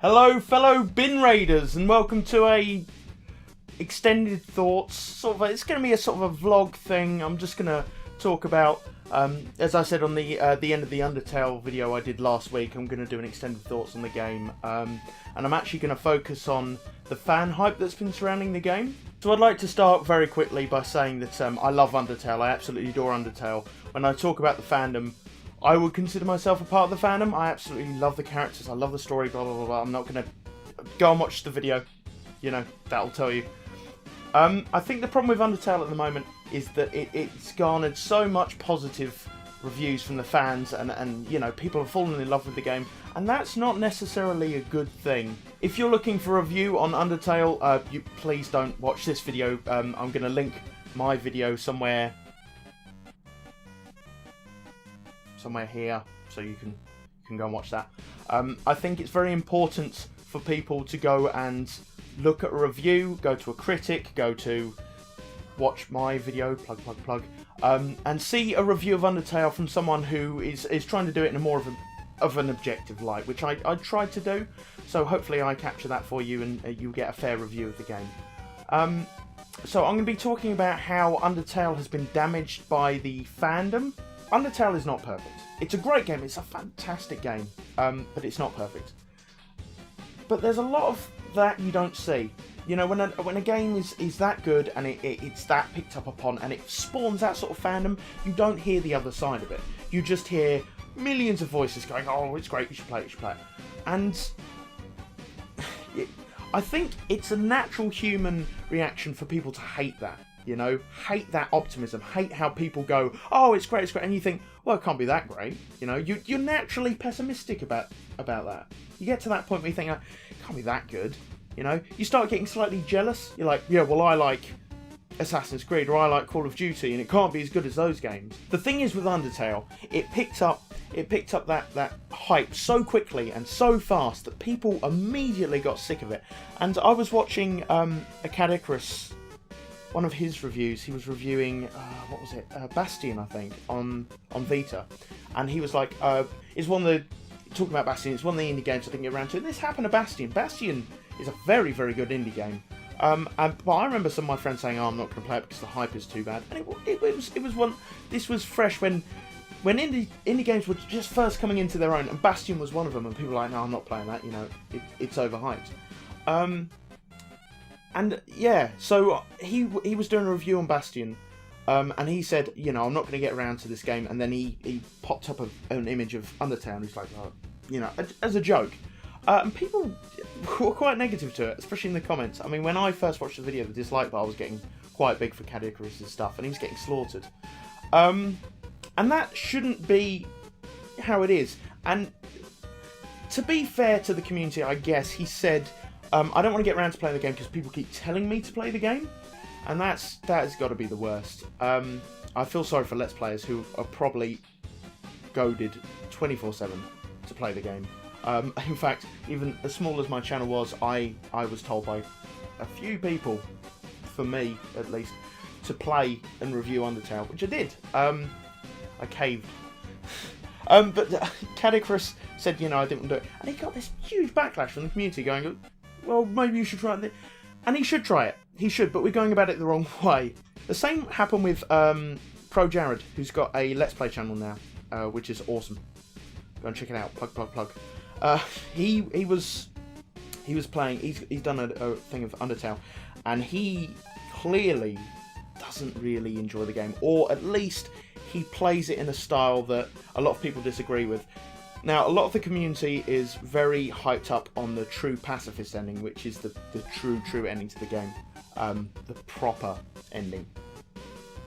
Hello, fellow bin raiders, and welcome to a extended thoughts. It's going to be a sort of a vlog thing. I'm just going to talk about, as I said on the end of the Undertale video I did last week. I'm going to do an extended thoughts on the game, and I'm actually going to focus on the fan hype that's been surrounding the game. So I'd like to start very quickly by saying that I love Undertale. I absolutely adore Undertale. When I talk about the fandom, I would consider myself a part of the fandom. I absolutely love the characters. I love the story, blah, blah, blah, blah. I'm not going to go and watch the video. You know, that'll tell you. I think the problem with Undertale at the moment is that it's garnered so much positive reviews from the fans and you know, people have fallen in love with the game. And that's not necessarily a good thing. If you're looking for a review on Undertale, you please don't watch this video. I'm going to link my video somewhere here, so you can go and watch that. I think it's very important for people to go and look at a review, go to a critic, go to watch my video, plug, and see a review of Undertale from someone who is trying to do it in a more of an objective light, which I tried to do. So hopefully I capture that for you and you get a fair review of the game. So I'm going to be talking about how Undertale has been damaged by the fandom. Undertale is not perfect. It's a great game, it's a fantastic game, but it's not perfect. But there's a lot of that you don't see. You know, when a game is that good and it's that picked up upon and it spawns that sort of fandom, you don't hear the other side of it. You just hear millions of voices going, oh, it's great, you should play it, And I think it's a natural human reaction for people to hate that. You know, hate that optimism, hate how people go, oh, it's great, and you think, well, it can't be that great. You know, you're naturally pessimistic about that. You get to that point where you think, it can't be that good. You know, you start getting slightly jealous. You're like, yeah, well, I like Assassin's Creed or I like Call of Duty, and it can't be as good as those games. The thing is with Undertale, it picked up that hype so quickly and so fast that people immediately got sick of it. And I was watching a Cadicrus, one of his reviews. He was reviewing what was it, Bastion, I think, on Vita, and he was like, it's one of the, talking about Bastion, it's one of the indie games I didn't get around to. And this happened to Bastion. Bastion is a very, very good indie game. But I remember some of my friends saying, oh, I'm not going to play it because the hype is too bad. And it was one, this was fresh when indie games were just first coming into their own, and Bastion was one of them, and people were like, no, I'm not playing that, you know, it's overhyped. And yeah, so he was doing a review on Bastion, and he said, you know, I'm not going to get around to this game, and then he popped up an image of Undertale, and he's like, oh, you know, as a joke. And people were quite negative to it, especially in the comments. I mean, when I first watched the video, the dislike bar was getting quite big for Cadicrus' stuff, and he was getting slaughtered. And that shouldn't be how it is. And to be fair to the community, I guess, he said, I don't want to get around to playing the game because people keep telling me to play the game. And that has got to be the worst. I feel sorry for Let's Players who are probably goaded 24/7 to play the game. In fact, even as small as my channel was, I was told by a few people, for me at least, to play and review Undertale, which I did. I caved. But Cadicrus said, you know, I didn't want to do it. And he got this huge backlash from the community going, well, maybe you should try it. And he should try it. He should, but we're going about it the wrong way. The same happened with Pro Jared, who's got a Let's Play channel now, which is awesome. Go and check it out. Plug. He was playing. He's done a thing of Undertale, and he clearly doesn't really enjoy the game, or at least he plays it in a style that a lot of people disagree with. Now, a lot of the community is very hyped up on the true pacifist ending, which is the true ending to the game, the proper ending.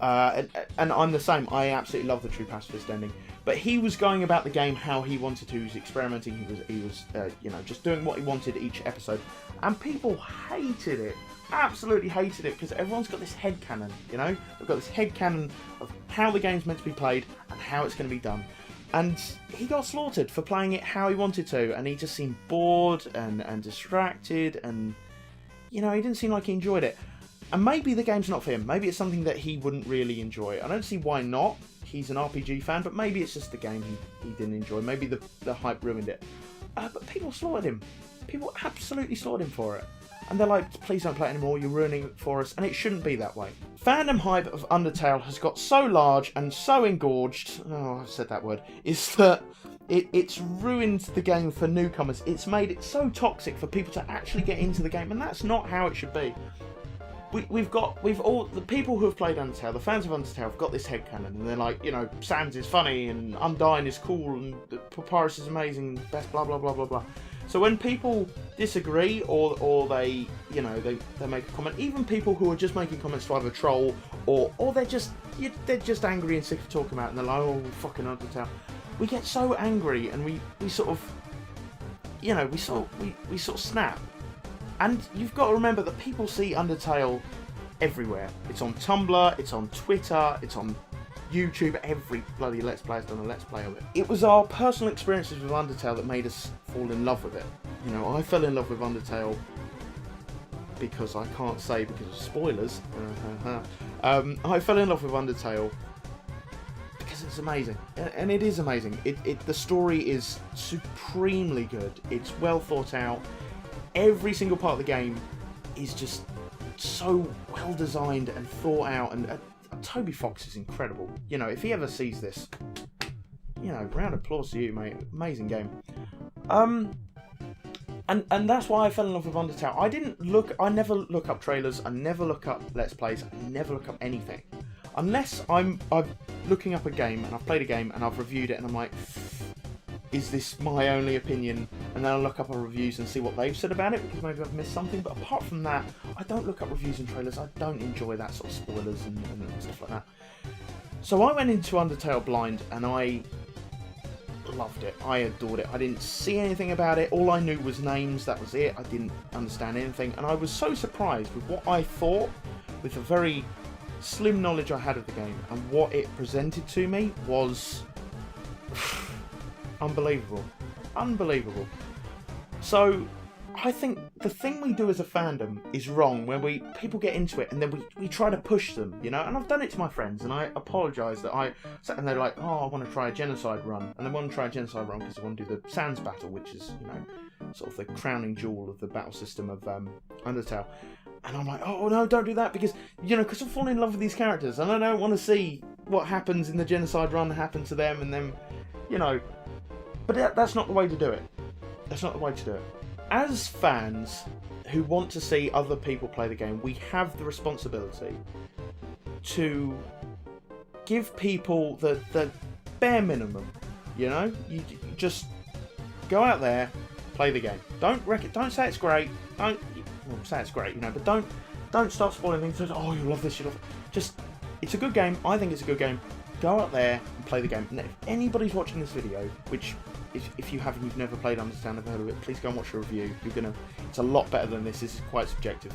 And I'm the same. I absolutely love the true pacifist ending. But he was going about the game how he wanted to. He was experimenting. He was you know, just doing what he wanted each episode. And people hated it. Absolutely hated it, because everyone's got this headcanon, you know? They've got this headcanon of how the game's meant to be played and how it's going to be done. And he got slaughtered for playing it how he wanted to, and he just seemed bored and distracted, and, you know, he didn't seem like he enjoyed it. And maybe the game's not for him. Maybe it's something that he wouldn't really enjoy. I don't see why not. He's an RPG fan, but maybe it's just the game he didn't enjoy. Maybe the hype ruined it. But people slaughtered him. People absolutely slaughtered him for it. And they're like, please don't play it anymore, you're ruining it for us, and it shouldn't be that way. Fandom hype of Undertale has got so large and so engorged, oh, I've said that word, is that it's ruined the game for newcomers. It's made it so toxic for people to actually get into the game, and that's not how it should be. We've all, the people who have played Undertale, the fans of Undertale, have got this headcanon, and they're like, you know, Sans is funny, and Undyne is cool, and Papyrus is amazing, best blah blah blah blah blah. So when people disagree or they, you know, they make a comment, even people who are just making comments to either troll or they're just angry and sick of talking about it, and they're like, oh, fucking Undertale. We get so angry and we sort of, you know, we sort of snap. And you've got to remember that people see Undertale everywhere. It's on Tumblr, it's on Twitter, it's on YouTube. Every bloody Let's Player's done a Let's Play of it. It was our personal experiences with Undertale that made us fall in love with it. You know, I fell in love with Undertale because I can't say because of spoilers. I fell in love with Undertale because it's amazing, and it is amazing. The story is supremely good. It's well thought out. Every single part of the game is just so well designed and thought out, and Toby Fox is incredible. You know, if he ever sees this, you know, round of applause to you, mate. Amazing game. And that's why I fell in love with Undertale. I never look up trailers, I never look up Let's Plays, I never look up anything. Unless I'm looking up a game, and I've played a game, and I've reviewed it, and I'm like, is this my only opinion? And then I'll look up our reviews and see what they've said about it, because maybe I've missed something. But apart from that, I don't look up reviews and trailers. I don't enjoy that sort of spoilers and stuff like that. So I went into Undertale blind, and I loved it. I adored it. I didn't see anything about it. All I knew was names. That was it. I didn't understand anything. And I was so surprised with what I thought, with the very slim knowledge I had of the game, and what it presented to me was unbelievable. Unbelievable. So I think the thing we do as a fandom is wrong, when people get into it and then we try to push them, you know. And I've done it to my friends, and I apologise that and they're like, oh, I want to try a genocide run, and they want to try a genocide run because they want to do the Sans battle, which is, you know, sort of the crowning jewel of the battle system of Undertale. And I'm like, oh no, don't do that, because, you know, because I'm falling in love with these characters, and I don't want to see what happens in the genocide run happen to them, and then, you know. But that's not the way to do it. That's not the way to do it. As fans who want to see other people play the game, we have the responsibility to give people the bare minimum. You know, you just go out there, play the game. Don't say it's great. Say it's great, you know, but don't start spoiling things. Oh, you love this, you love it. Just, it's a good game. I think it's a good game. Go out there and play the game. And if anybody's watching this video, which if you haven't, you've never played Undertale, never heard of it, please go and watch a review. It's a lot better than this. This is quite subjective.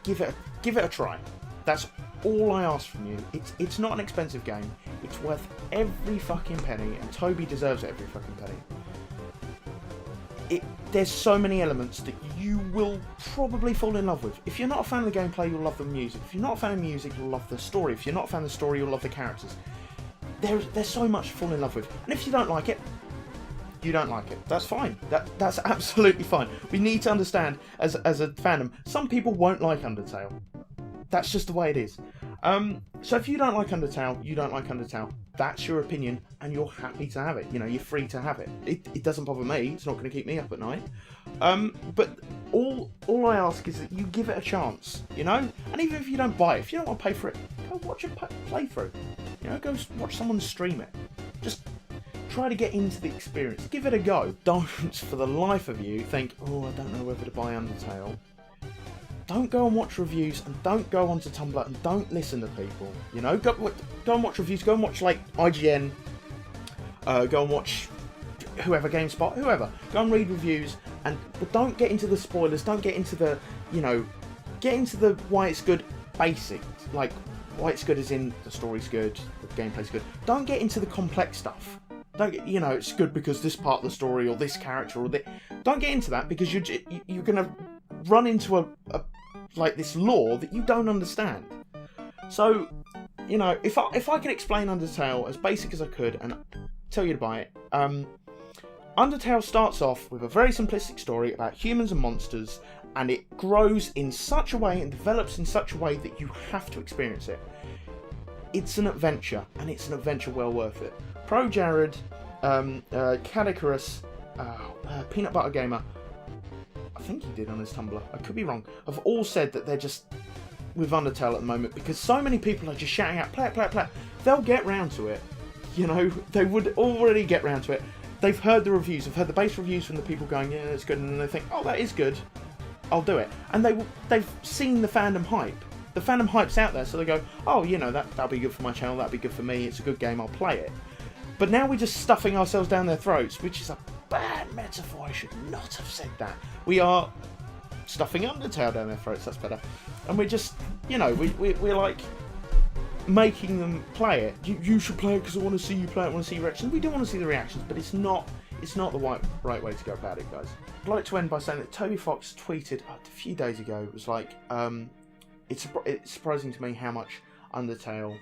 Give it a try. That's all I ask from you. It's not an expensive game. It's worth every fucking penny, and Toby deserves every fucking penny. There's so many elements that you will probably fall in love with. If you're not a fan of the gameplay, you'll love the music. If you're not a fan of music, you'll love the story. If you're not a fan of the story, you'll love the characters. There's so much to fall in love with. And if you don't like it, you don't like it. That's fine. That's absolutely fine. We need to understand, as a fandom, some people won't like Undertale. That's just the way it is. So if you don't like Undertale, you don't like Undertale. That's your opinion, and you're happy to have it. You know, you're free to have it. It doesn't bother me. It's not going to keep me up at night. But all I ask is that you give it a chance, you know? And even if you don't buy it, if you don't want to pay for it, go watch a playthrough. You know, go watch someone stream it. Just try to get into the experience. Give it a go. Don't, for the life of you, think, oh, I don't know whether to buy Undertale. Don't go and watch reviews, and don't go onto Tumblr, and don't listen to people. You know, go and watch reviews. Go and watch, like, IGN. Go and watch whoever, GameSpot, whoever. Go and read reviews, but don't get into the spoilers. Don't get into the, you know, get into the why it's good basics. Like, why it's good as in the story's good, the gameplay's good. Don't get into the complex stuff. Don't get, you know, it's good because this part of the story, or this character, or don't get into that, because you're gonna run into a like this lore that you don't understand. So, you know, if I could explain Undertale as basic as I could and tell you to buy it, Undertale starts off with a very simplistic story about humans and monsters, and it grows in such a way and develops in such a way that you have to experience it. It's an adventure, and it's an adventure well worth it. Pro Jared, Cadicarus, Peanut Butter Gamer, I think he did on his Tumblr, I could be wrong, have all said that they're just with Undertale at the moment because so many people are just shouting out, play it, play it, play it. They'll get round to it. You know, they would already get round to it. They've heard the reviews, they've heard the base reviews from the people going, yeah, it's good, and then they think, oh, that is good, I'll do it. And they've seen the fandom hype. The fandom hype's out there, so they go, oh, you know, that'll be good for my channel, that'll be good for me, it's a good game, I'll play it. But now we're just stuffing ourselves down their throats, which is a bad metaphor. I should not have said that. We are stuffing Undertale down their throats, that's better. And we're just, you know, we're like making them play it. You should play it because I want to see you play it, I want to see your reactions. We do want to see the reactions, but it's not the right way to go about it, guys. I'd like to end by saying that Toby Fox tweeted a few days ago, it was like, it's surprising to me how much Undertale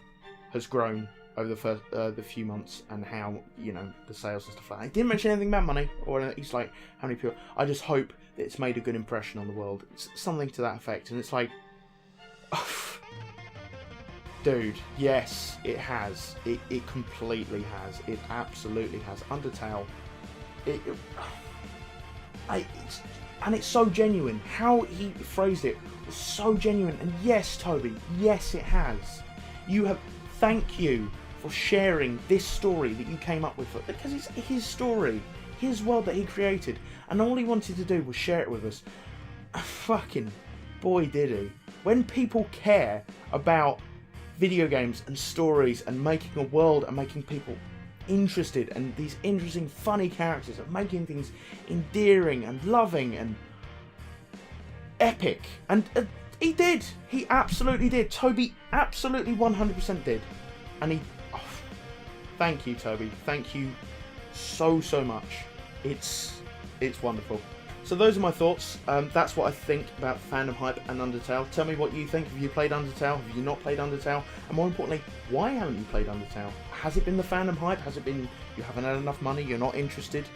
has grown over the few months, and how, you know, the sales and stuff like that. He didn't mention anything about money, or anything. He's like, how many people. I just hope that it's made a good impression on the world. It's something to that effect, and it's like, dude, yes, it has. It completely has. It absolutely has. Undertale, and it's so genuine. How he phrased it was so genuine. And yes, Toby, yes, it has. Thank you for sharing this story that you came up with, because it's his story, his world that he created, and all he wanted to do was share it with us. Fucking boy, did he. When people care about video games and stories and making a world and making people interested, and these interesting, funny characters, and making things endearing and loving and epic, and he did. He absolutely did. Toby absolutely 100% did. And thank you, Toby. Thank you so much. It's wonderful. So those are my thoughts. That's what I think about fandom hype and Undertale. Tell me what you think. Have you played Undertale? Have you not played Undertale? And more importantly, why haven't you played Undertale? Has it been the fandom hype? Has it been you haven't had enough money, you're not interested?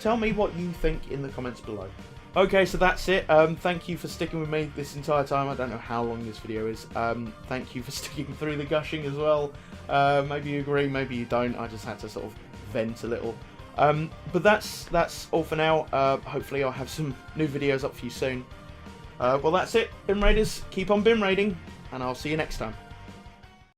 Tell me what you think in the comments below. Okay, so that's it. Thank you for sticking with me this entire time. I don't know how long this video is. Thank you for sticking through the gushing as well. Maybe you agree, maybe you don't. I just had to sort of vent a little. But that's all for now. Hopefully I'll have some new videos up for you soon. Well, that's it. Bim Raiders, keep on Bim Raiding, and I'll see you next time.